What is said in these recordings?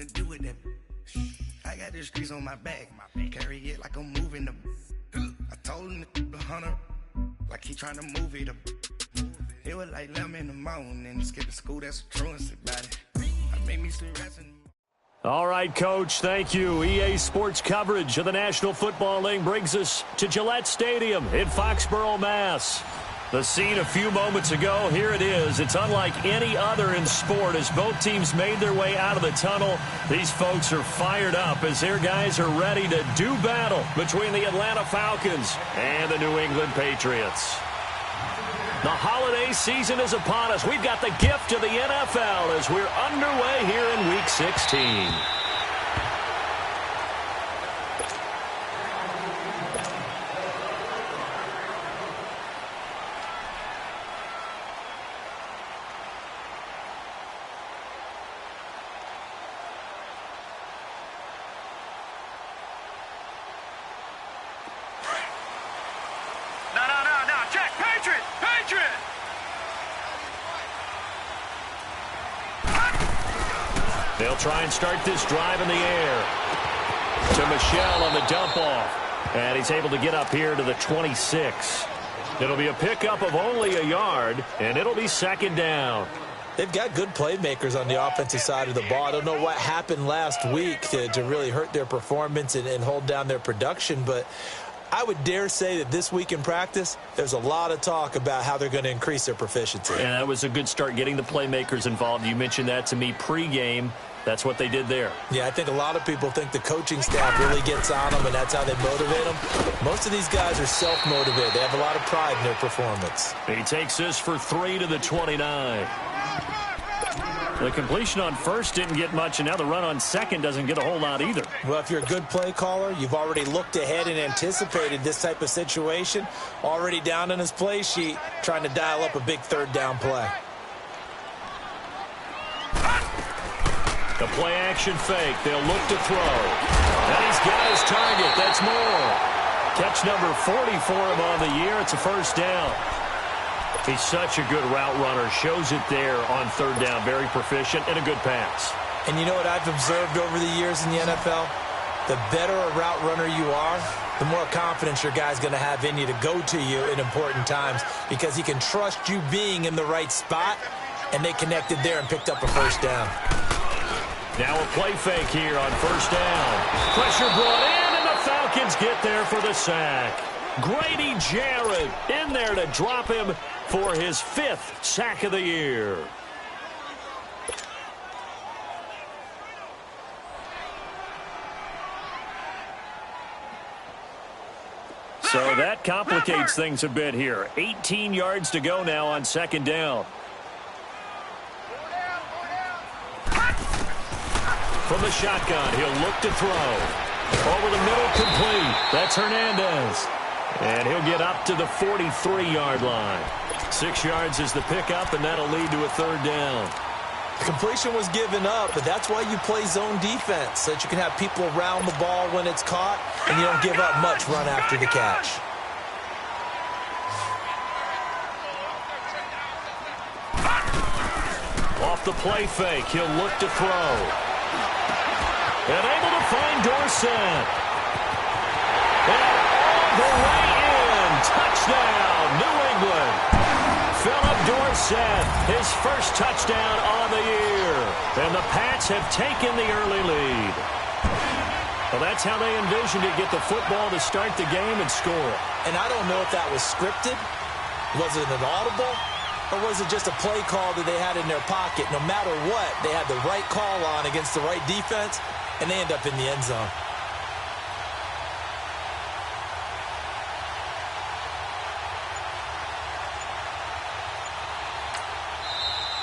and do with that. I got the streets on my back. Carry it like I'm moving the. I told him the hunter, like he trying to move it up. It was like 11 in the morning, skipping school, that's a truancy about it. I made me sleep resting. All right, Coach, thank you. EA Sports coverage of the National Football League brings us to Gillette Stadium in Foxborough, Mass. The scene a few moments ago, here it is. It's unlike any other in sport as both teams made their way out of the tunnel. These folks are fired up as their guys are ready to do battle between the Atlanta Falcons and the New England Patriots. The holiday season is upon us. We've got the gift of the NFL as we're underway here in Week 16. They'll try and start this drive in the air. To Michel on the dump off. And he's able to get up here to the 26. It'll be a pickup of only a yard, and it'll be second down. They've got good playmakers on the offensive side of the ball. I don't know what happened last week to really hurt their performance and hold down their production, but I would dare say that this week in practice, there's a lot of talk about how they're going to increase their proficiency. And that was a good start, getting the playmakers involved. You mentioned that to me pregame. That's what they did there. Yeah, I think a lot of people think the coaching staff really gets on them, and that's how they motivate them. Most of these guys are self-motivated. They have a lot of pride in their performance. He takes this for 3 to the 29. The completion on first didn't get much, and now the run on second doesn't get a whole lot either. Well, if you're a good play caller, you've already looked ahead and anticipated this type of situation. Already down on his play sheet, trying to dial up a big third down play. The play-action fake. They'll look to throw. And he's got his target. That's more. Catch number 40 for him on the year. It's a first down. He's such a good route runner. Shows it there on third down. Very proficient and a good pass. And you know what I've observed over the years in the NFL? The better a route runner you are, the more confidence your guy's going to have in you to go to you in important times because he can trust you being in the right spot, and they connected there and picked up a first down. Now a play fake here on first down. Pressure brought in, and the Falcons get there for the sack. Grady Jarrett in there to drop him for his 5th sack of the year. So that complicates things a bit here. 18 yards to go now on second down. From the shotgun, he'll look to throw. Over the middle, complete. That's Hernandez. And he'll get up to the 43-yard line. 6 yards is the pickup, and that'll lead to a third down. The completion was given up, but that's why you play zone defense, so that you can have people around the ball when it's caught, and you don't give up much run after the catch. Off the play fake, he'll look to throw. And able to find Dorsett. And all the way in. Touchdown, New England. Philip Dorsett, his first touchdown on the year. And the Pats have taken the early lead. Well, that's how they envisioned it, get the football to start the game and score. And I don't know if that was scripted. Was it an audible? Or was it just a play call that they had in their pocket? No matter what, they had the right call on against the right defense, and they end up in the end zone.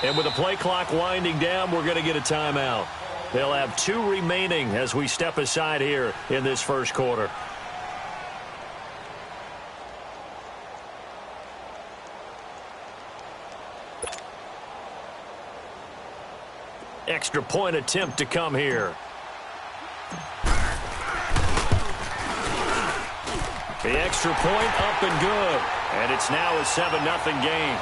And with the play clock winding down, we're going to get a timeout. They'll have 2 remaining as we step aside here in this first quarter. Extra point attempt to come here. The extra point up and good. And it's now a 7-0 game.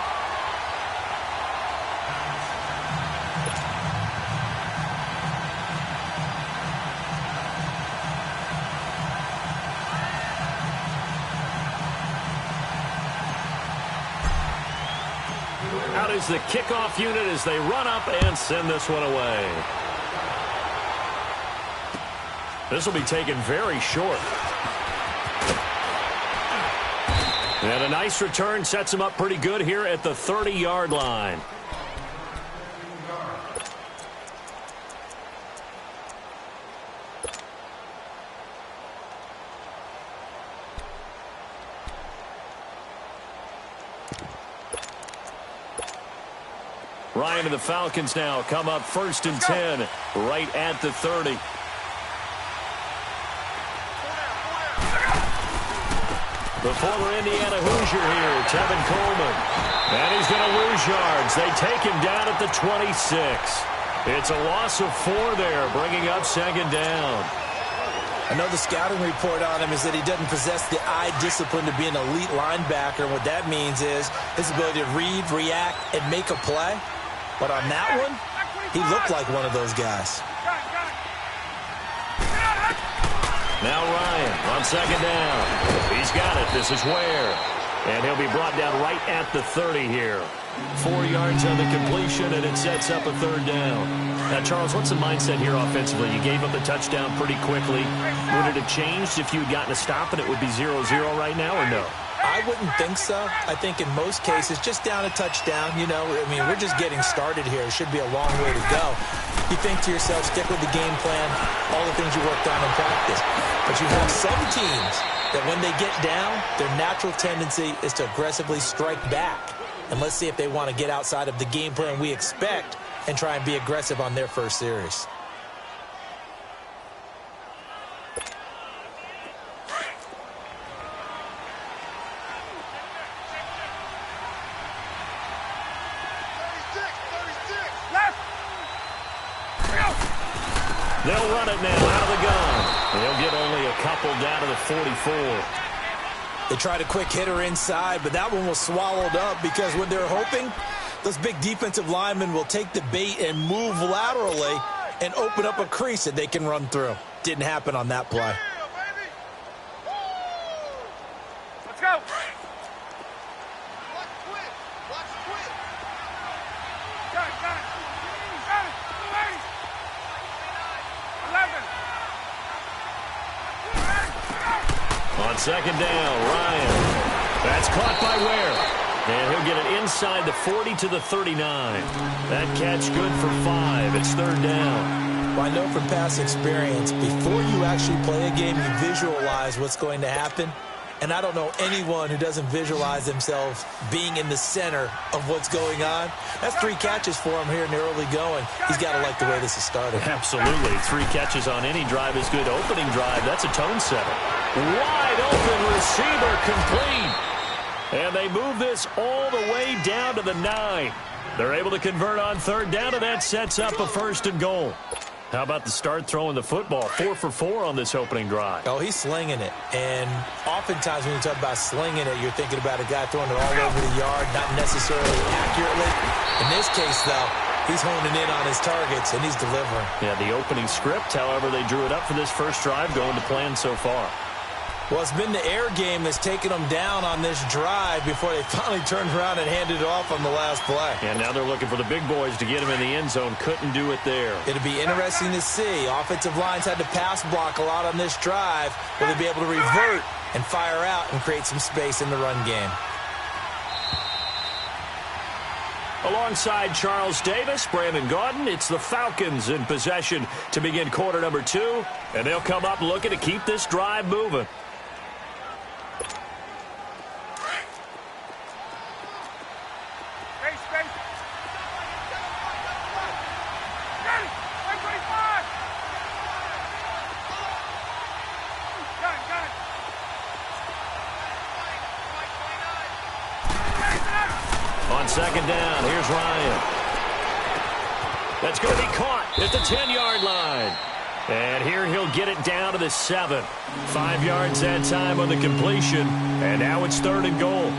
out is the kickoff unit as they run up and send this one away. This will be taken very short. And a nice return sets him up pretty good here at the 30-yard line. Ryan and the Falcons now come up 1st and 10 right at the 30. The former Indiana Hoosier here, Tevin Coleman. And he's going to lose yards. They take him down at the 26. It's a loss of 4 there, bringing up 2nd down. I know the scouting report on him is that he doesn't possess the eye discipline to be an elite linebacker. And what that means is his ability to read, react, and make a play. But on that one, he looked like one of those guys. Now Ryan on 2nd down. He's got it. This is Ware. And he'll be brought down right at the 30 here. 4 yards on the completion, and it sets up a 3rd down. Now, Charles, what's the mindset here offensively? You gave up the touchdown pretty quickly. Would it have changed if you had gotten a stop and it would be 0-0 right now, or no? I wouldn't think so. I think in most cases, just down a touchdown, you know, I mean, we're just getting started here. It should be a long way to go. You think to yourself, stick with the game plan, all the things you worked on in practice. But you have some teams that when they get down, their natural tendency is to aggressively strike back. And let's see if they want to get outside of the game plan we expect and try and be aggressive on their first series. They'll run it now out of the gun. They'll get only a couple down to the 44. They tried a quick hitter inside, but that one was swallowed up because when they're hoping, those big defensive linemen will take the bait and move laterally and open up a crease that they can run through. Didn't happen on that play. Let's go. On 2nd down, Ryan. That's caught by Ware. And he'll get it inside the 40 to the 39. That catch good for 5. It's 3rd down. Well, I know from past experience, before you actually play a game, you visualize what's going to happen. And I don't know anyone who doesn't visualize themselves being in the center of what's going on. That's 3 catches for him here in the early going. He's got to like the way this has started. Absolutely. 3 catches on any drive is good. Opening drive, that's a tone setter. Wide open receiver complete. And they move this all the way down to the 9. They're able to convert on 3rd down, and that sets up a 1st and goal. How about the start throwing the football? 4 for 4 on this opening drive. Oh, he's slinging it. And oftentimes when you talk about slinging it, you're thinking about a guy throwing it all over the yard, not necessarily accurately. In this case, though, he's honing in on his targets, and he's delivering. Yeah, the opening script, however, they drew it up for this first drive, going to plan so far. Well, it's been the air game that's taken them down on this drive before they finally turned around and handed it off on the last play. And now they're looking for the big boys to get him in the end zone. Couldn't do it there. It'll be interesting to see. Offensive lines had to pass block a lot on this drive. Will they be able to revert and fire out and create some space in the run game? Alongside Charles Davis, Brandon Gaudin, it's the Falcons in possession to begin quarter number 2. And they'll come up looking to keep this drive moving. On 2nd down, here's Ryan. That's going to be caught at the 10-yard line. And here he'll get it down to the 7. 5 yards that time on the completion. And now it's 3rd and goal.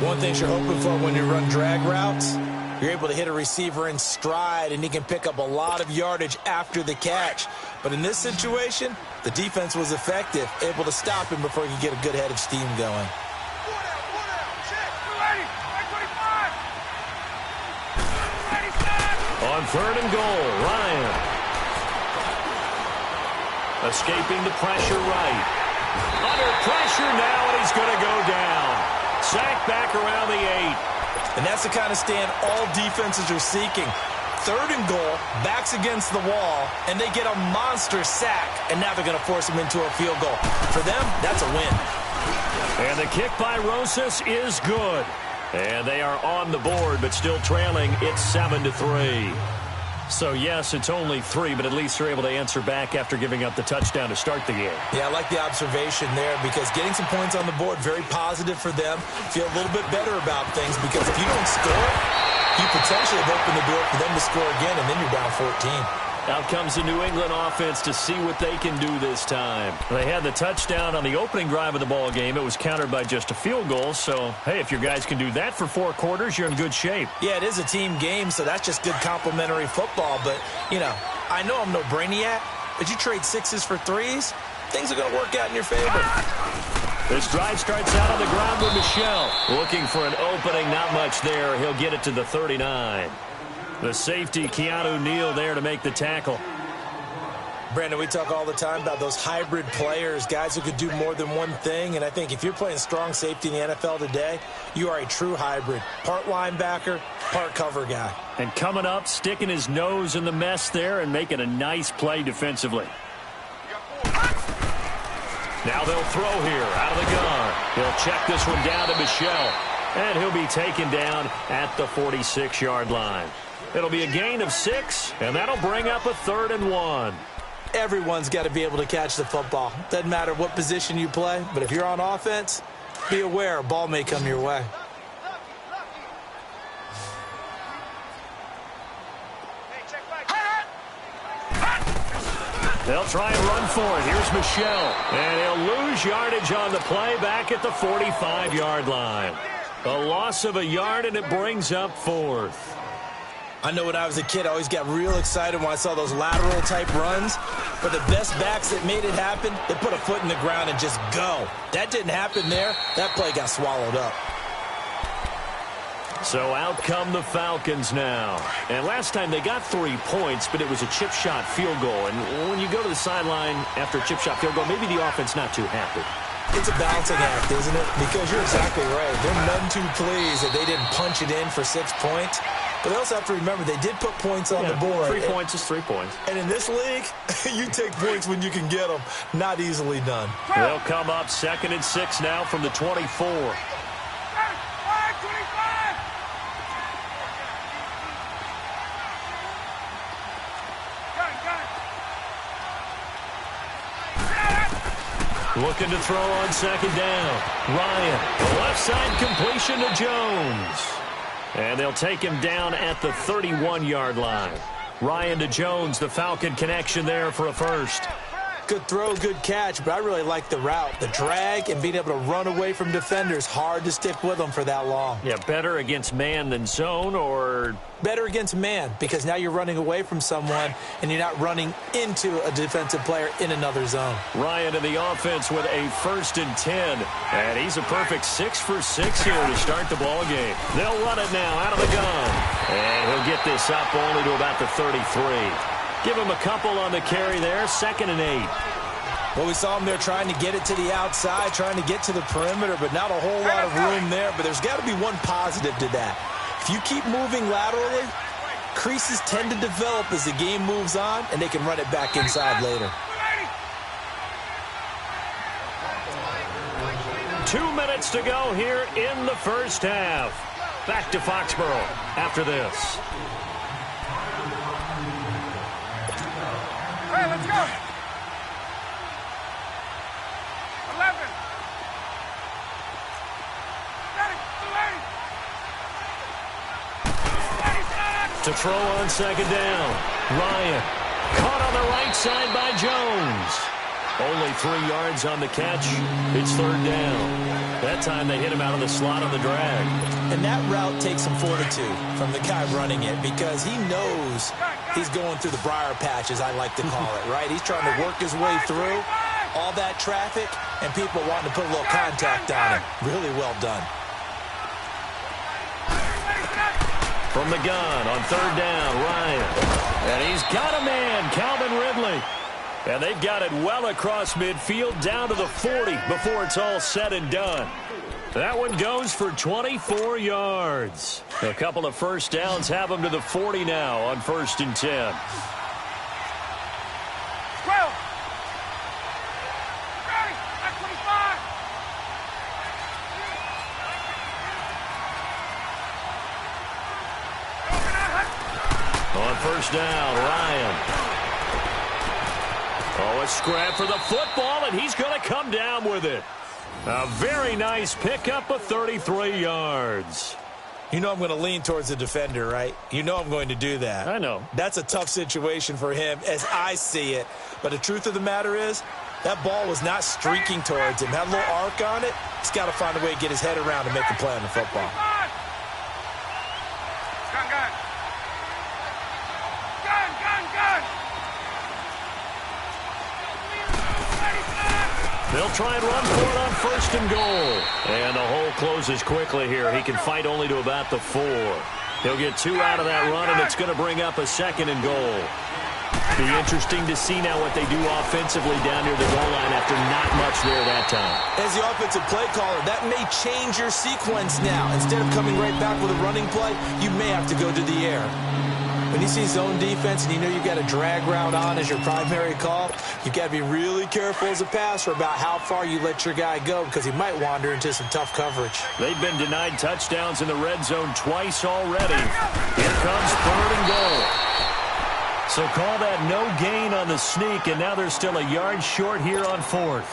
One thing you're hoping for when you run drag routes, you're able to hit a receiver in stride, and he can pick up a lot of yardage after the catch. But in this situation, the defense was effective, able to stop him before he could get a good head of steam going. On 3rd and goal, Ryan. Escaping the pressure right. Under pressure now, and he's going to go down. Sacked back around the 8. And that's the kind of stand all defenses are seeking. 3rd and goal, backs against the wall, and they get a monster sack, and now they're going to force them into a field goal. For them, that's a win. And the kick by Rosas is good. And they are on the board, but still trailing. It's 7-3. So, yes, it's only 3, but at least they're able to answer back after giving up the touchdown to start the game. Yeah, I like the observation there because getting some points on the board, very positive for them. Feel a little bit better about things because if you don't score, you potentially have opened the door for them to score again, and then you're down 14. Out comes the New England offense to see what they can do this time. They had the touchdown on the opening drive of the ball game. It was countered by just a field goal. So, hey, if your guys can do that for 4 quarters, you're in good shape. Yeah, it is a team game, so that's just good complimentary football. But, you know, I know I'm no brainiac, but you trade 6s for 3s, things are going to work out in your favor. This drive starts out on the ground with Michel. Looking for an opening, not much there. He'll get it to the 39. The safety, Keanu Neal, there to make the tackle. Brandon, we talk all the time about those hybrid players, guys who could do more than one thing. And I think if you're playing strong safety in the NFL today, you are a true hybrid. Part linebacker, part cover guy. And coming up, sticking his nose in the mess there and making a nice play defensively. Now they'll throw here out of the gun. He'll check this one down to Michel. And he'll be taken down at the 46-yard line. It'll be a gain of 6, and that'll bring up a 3rd and 1. Everyone's got to be able to catch the football. Doesn't matter what position you play, but if you're on offense, be aware a ball may come your way. They'll try and run for it. Here's Michel, and he'll lose yardage on the play back at the 45-yard line. A loss of a yard, and it brings up 4th. I know when I was a kid, I always got real excited when I saw those lateral-type runs. But the best backs that made it happen, they put a foot in the ground and just go. That didn't happen there. That play got swallowed up. So out come the Falcons now. And last time they got 3 points, but it was a chip shot field goal. And when you go to the sideline after a chip shot field goal, maybe the offense not too happy. It's a balancing act, isn't it? Because you're exactly right. They're none too pleased that they didn't punch it in for 6 points. But they also have to remember they did put points on the board. 3 points is 3 points. And in this league, you take points when you can get them. Not easily done. They'll come up 2nd and 6 now from the 24. Looking to throw on 2nd down. Ryan, left side completion to Jones. And they'll take him down at the 31-yard line. Ryan to Jones, the Falcon connection there for a 1st. Good throw, good catch, but I really like the route. The drag and being able to run away from defenders. Hard to stick with them for that long. Yeah, better against man than zone, or? Better against man, because now you're running away from someone and you're not running into a defensive player in another zone. Ryan in the offense with a 1st and 10. And he's a perfect 6 for 6 here to start the ball game. They'll run it now out of the gun. And he'll get this up only to about the 33. Give him a couple on the carry there, 2nd and 8. Well, we saw him there trying to get it to the outside, trying to get to the perimeter, but not a whole lot of room there. But there's got to be one positive to that. If you keep moving laterally, creases tend to develop as the game moves on, and they can run it back inside later. 2 minutes to go here in the 1st half. Back to Foxborough after this. Hey, let's go. 11. To throw on 2nd down. Ryan caught on the right side by Jones. Only 3 yards on the catch. It's 3rd down. That time they hit him out of the slot on the drag. And that route takes some fortitude from the guy running it because he knows he's going through the briar patch, as I like to call it, right? He's trying to work his way through all that traffic and people wanting to put a little contact on him. Really well done. From the gun on third down, Ryan. And he's got a man, Calvin Ridley. And they've got it well across midfield down to the 40 before it's all said and done. That one goes for 24 yards. A couple of first downs have them to the 40 now on 1st and 10. 12. Ready. At 25. On first down, Ryan. Oh, a scrap for the football, and he's going to come down with it. A very nice pickup of 33 yards. You know I'm going to lean towards the defender, right? You know I'm going to do that. I know. That's a tough situation for him as I see it. But the truth of the matter is, that ball was not streaking towards him. Had a little arc on it. He's got to find a way to get his head around and make a play on the football. Gun, gun. Gun, gun, gun. They'll try and run for it on 1st and goal. And the hole closes quickly here. He can fight only to about the 4. He'll get 2 out of that run, and it's going to bring up a 2nd and goal. Be interesting to see now what they do offensively down near the goal line after not much there that time. As the offensive play caller, that may change your sequence now. Instead of coming right back with a running play, you may have to go to the air. When you see zone defense and you know you've got a drag route on as your primary call, you've got to be really careful as a passer about how far you let your guy go because he might wander into some tough coverage. They've been denied touchdowns in the red zone twice already. Here comes 3rd and goal. So call that no gain on the sneak, and now they're still a yard short here on 4th.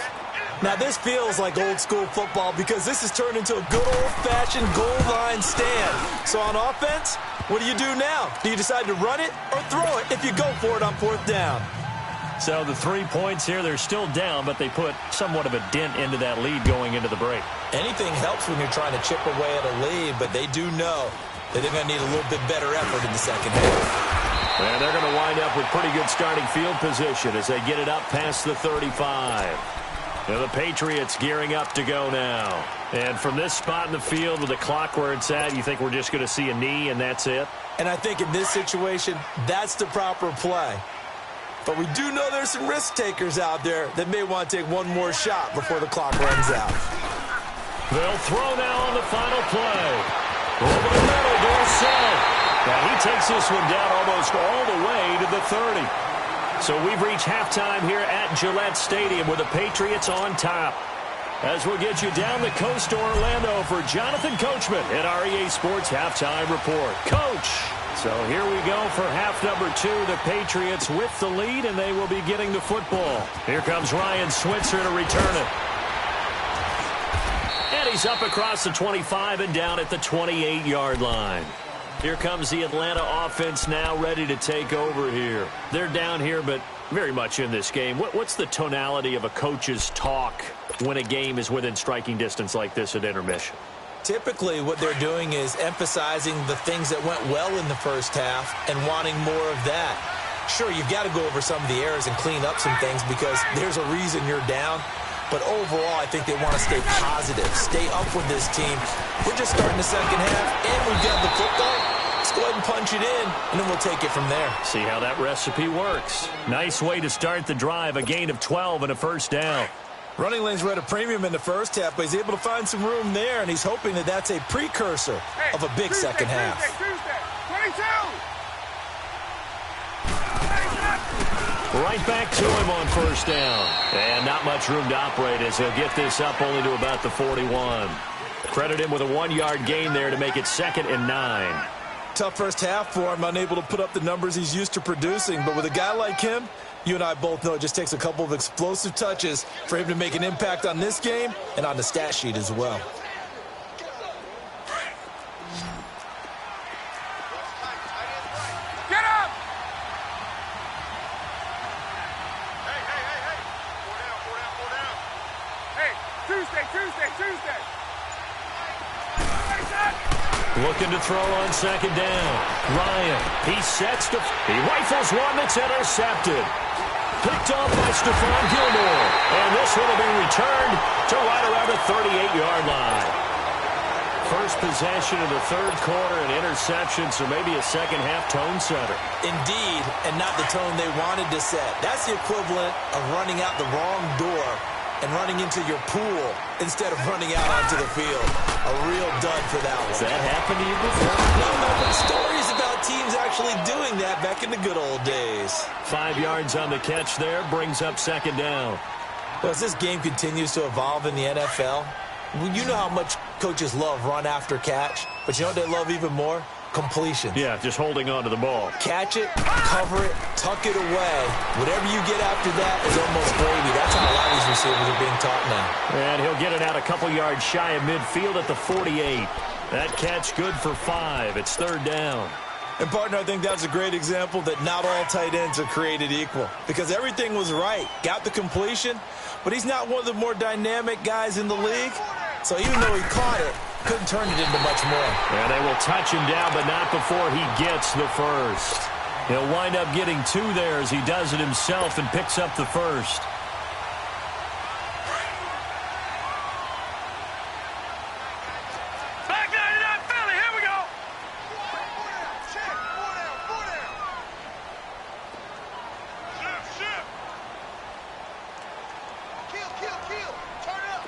Now this feels like old school football because this has turned into a good old-fashioned goal line stand. So on offense, what do you do now? Do you decide to run it or throw it if you go for it on 4th down? So the 3 points here, they're still down, but they put somewhat of a dent into that lead going into the break. Anything helps when you're trying to chip away at a lead, but they do know that they're going to need a little bit better effort in the second half. And they're going to wind up with pretty good starting field position as they get it up past the 35. Now the Patriots gearing up to go now. And from this spot in the field with the clock where it's at, you think we're just going to see a knee and that's it? And I think in this situation, that's the proper play. But we do know there's some risk takers out there that may want to take one more shot before the clock runs out. They'll throw now on the final play. Over the middle, Dorsett. Now he takes this one down almost all the way to the 30. So we've reached halftime here at Gillette Stadium with the Patriots on top. As we'll get you down the coast to Orlando for Jonathan Coachman at our EA Sports Halftime Report. Coach! So here we go for half number 2. The Patriots with the lead, and they will be getting the football. Here comes Ryan Switzer to return it. And he's up across the 25 and down at the 28-yard line. Here comes the Atlanta offense now ready to take over here. They're down here, but very much in this game. What's the tonality of a coach's talk when a game is within striking distance like this at intermission? Typically, what they're doing is emphasizing the things that went well in the first half and wanting more of that. Sure, you've got to go over some of the errors and clean up some things because there's a reason you're down. But overall, I think they want to stay positive, stay up with this team. We're just starting the second half, and we've got the football. Let's go ahead and punch it in, and then we'll take it from there. See how that recipe works. Nice way to start the drive, a gain of 12 and a first down. Running lanes were at a premium in the first half, but he's able to find some room there, and he's hoping that that's a precursor of a big second half. Tuesday, 22. Right back to him on first down. And not much room to operate as he'll get this up only to about the 41. Credit him with a 1-yard gain there to make it 2nd and 9. Tough first half for him, unable to put up the numbers he's used to producing. But with a guy like him, you and I both know it just takes a couple of explosive touches for him to make an impact on this game and on the stat sheet as well. Get up! Hey, Tuesday. Looking to throw on 2nd down. Ryan, he rifles one that's intercepted. Picked off by Stephon Gilmore. And this one will be returned to right around the 38-yard line. first possession of the third quarter, an interception, so maybe a second-half tone setter. Indeed, and not the tone they wanted to set. That's the equivalent of running out the wrong door and running into your pool instead of running out onto the field. A real dud for that one. Has that happened to you before? No, but stories about teams actually doing that back in the good old days. 5 yards on the catch there, brings up second down. Well, as this game continues to evolve in the NFL, you know how much coaches love run after catch, but you know what they love even more? Completion. Yeah, just holding on to the ball. Catch it, cover it, tuck it away. Whatever you get after that is almost gravy. That's how a lot of these receivers are being taught now. And he'll get it out a couple yards shy of midfield at the 48. That catch good for 5. It's third down. And, partner, I think that's a great example that not all tight ends are created equal, because everything was right. Got the completion, but he's not one of the more dynamic guys in the league. So even though he caught it, couldn't turn it into much more. And they will touch him down, but not before he gets the first. He'll wind up getting 2 there as he does it himself and picks up the first. Back 99 Philly, here we go. Shift. Kill. Turn up.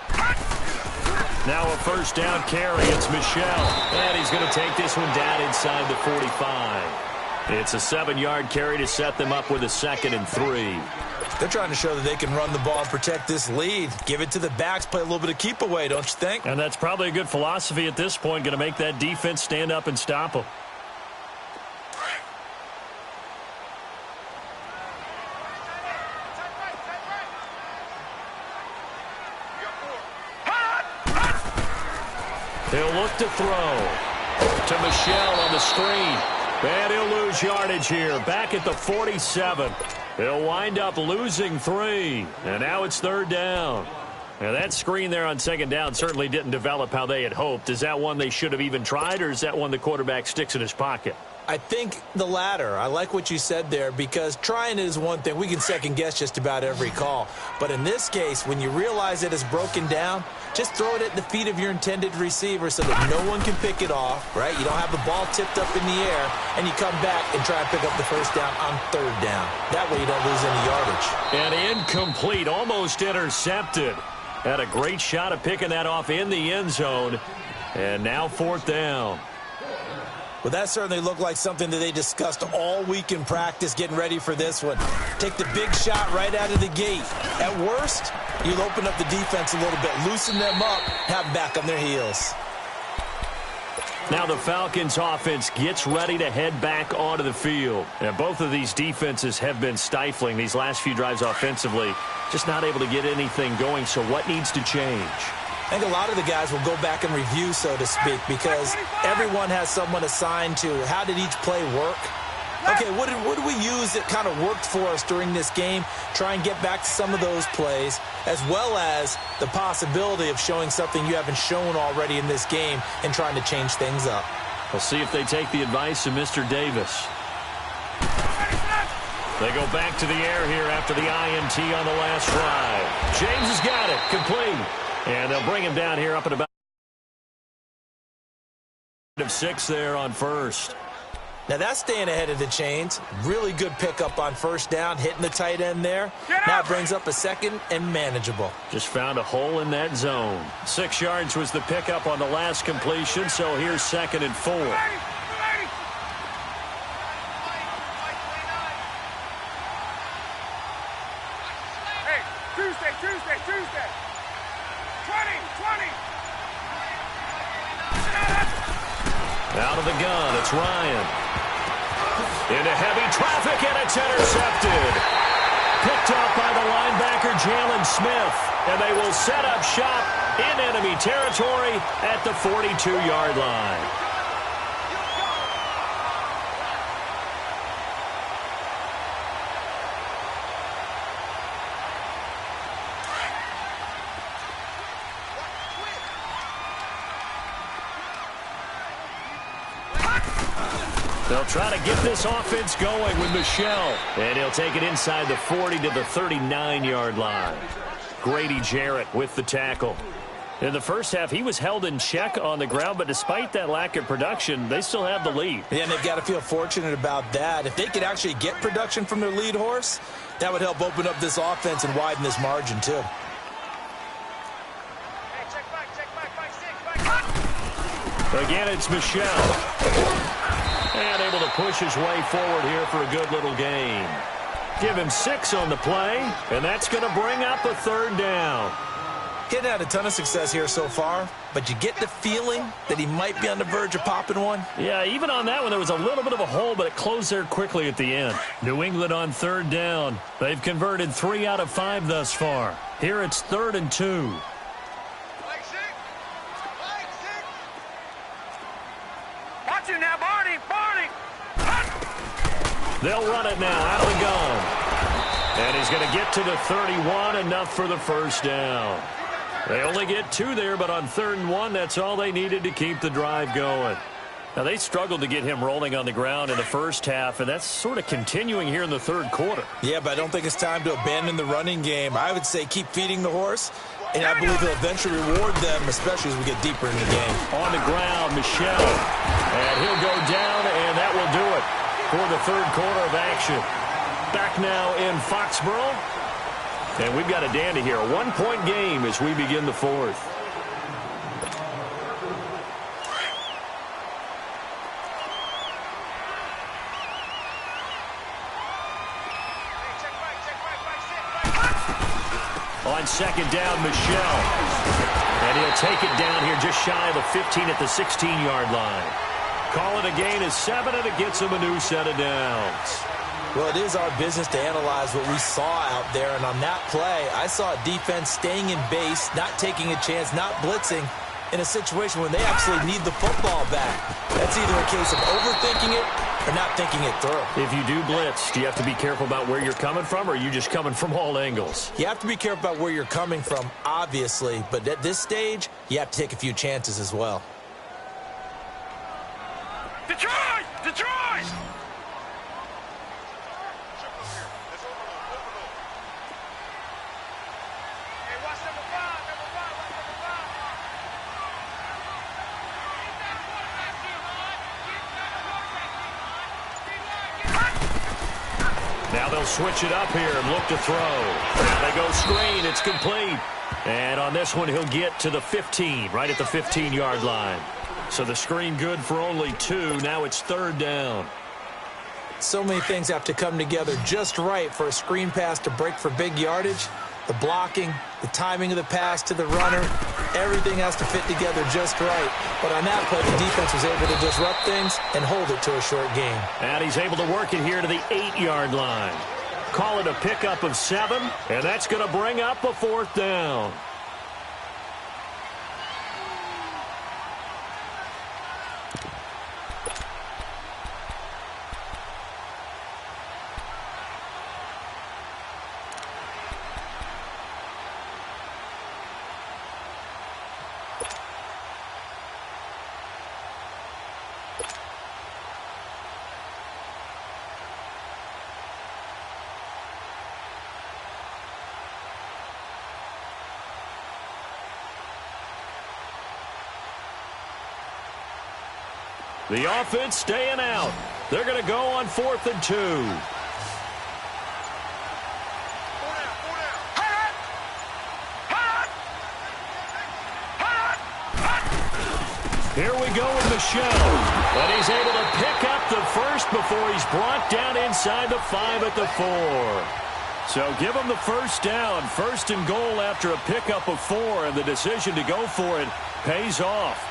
Now a first down carry. It's Michel. And he's going to take this one down inside the 45. It's a 7-yard carry to set them up with a 2nd and 3. They're trying to show that they can run the ball and protect this lead. Give it to the backs, play a little bit of keep away, don't you think? And that's probably a good philosophy at this point, going to make that defense stand up and stop them. He'll look to throw to Michel on the screen. And he'll lose yardage here. Back at the 47. He'll wind up losing 3. And now it's third down. Now that screen there on second down certainly didn't develop how they had hoped. Is that one they should have even tried, or is that one the quarterback sticks in his pocket? I think the latter. I like what you said there, because trying it is one thing. We can second guess just about every call. But in this case, when you realize it is broken down, just throw it at the feet of your intended receiver so that no one can pick it off, right? You don't have the ball tipped up in the air, and you come back and try to pick up the first down on third down. That way you don't lose any yardage. And incomplete, almost intercepted. Had a great shot at picking that off in the end zone. And now fourth down. Well, that certainly looked like something that they discussed all week in practice getting ready for this one. Take the big shot right out of the gate. At worst, you'll open up the defense a little bit, loosen them up, have them back on their heels. Now the Falcons offense gets ready to head back onto the field. And both of these defenses have been stifling these last few drives offensively. Just not able to get anything going, so what needs to change? I think a lot of the guys will go back and review, so to speak, because everyone has someone assigned to how did each play work. Okay, what did we use that kind of worked for us during this game? Try and get back to some of those plays, as well as the possibility of showing something you haven't shown already in this game and trying to change things up. We'll see if they take the advice of Mr. Davis. They go back to the air here after the INT on the last drive. James has got it, complete. And they'll bring him down here up at about 6 there on first. Now that's staying ahead of the chains. Really good pickup on first down, hitting the tight end there. Now it brings up a 2nd and manageable. Just found a hole in that zone. 6 yards was the pickup on the last completion, so here's 2nd and 4. Hey, Tuesday. 20. Out of the gun, it's Ryan. Into heavy traffic, and it's intercepted. Picked up by the linebacker, Jalen Smith. And they will set up shop in enemy territory at the 42-yard line. They'll try to get this offense going with Michel. And he'll take it inside the 40 to the 39-yard line. Grady Jarrett with the tackle. In the first half, he was held in check on the ground, but despite that lack of production, they still have the lead. Yeah, and they've got to feel fortunate about that. If they could actually get production from their lead horse, that would help open up this offense and widen this margin, too. Again, it's Michel. And able to push his way forward here for a good little gain. Give him 6 on the play, and that's going to bring up a 3rd down. He hadn't had a ton of success here so far, but you get the feeling that he might be on the verge of popping one. Yeah, even on that one, there was a little bit of a hole, but it closed there quickly at the end. New England on 3rd down. They've converted 3 out of 5 thus far. Here it's 3rd and 2. Watch it now, Barney! They'll run it now out of the gun. And he's going to get to the 31, enough for the 1st down. They only get 2 there, but on 3rd and 1, that's all they needed to keep the drive going. Now, they struggled to get him rolling on the ground in the first half, and that's sort of continuing here in the 3rd quarter. Yeah, but I don't think it's time to abandon the running game. I would say keep feeding the horse, and I believe he'll eventually reward them, especially as we get deeper in the game. On the ground, Michel. And he'll go down, and that will do it for the 3rd quarter of action. Back now in Foxborough. And we've got a dandy here. A 1-point game as we begin the 4th. On 2nd down, Michel. And he'll take it down here just shy of the 15 at the 16-yard line. Call it a gain of 7, and it gets him a new set of downs. Well, it is our business to analyze what we saw out there, and on that play, I saw a defense staying in base, not taking a chance, not blitzing, in a situation where they actually need the football back. That's either a case of overthinking it or not thinking it through. If you do blitz, do you have to be careful about where you're coming from, or are you just coming from all angles? You have to be careful about where you're coming from, obviously, but at this stage, you have to take a few chances as well. Detroit! Detroit! Hey, watch number 5, watch number 5. Now they'll switch it up here and look to throw. Now they go screen. It's complete. And on this one, he'll get to the 15, right at the 15-yard line. So the screen good for only 2. Now it's 3rd down. So many things have to come together just right for a screen pass to break for big yardage. The blocking, the timing of the pass to the runner, everything has to fit together just right. But on that play, the defense was able to disrupt things and hold it to a short gain. And he's able to work it here to the 8-yard line. Call it a pickup of 7, and that's going to bring up a 4th down. The offense staying out. They're going to go on 4th and 2. Here we go with Michel. But he's able to pick up the first before he's brought down inside the 5 at the 4. So give him the 1st down. 1st and goal after a pickup of 4, and the decision to go for it pays off.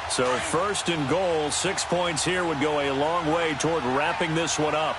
So 1st and goal, 6 points here would go a long way toward wrapping this one up.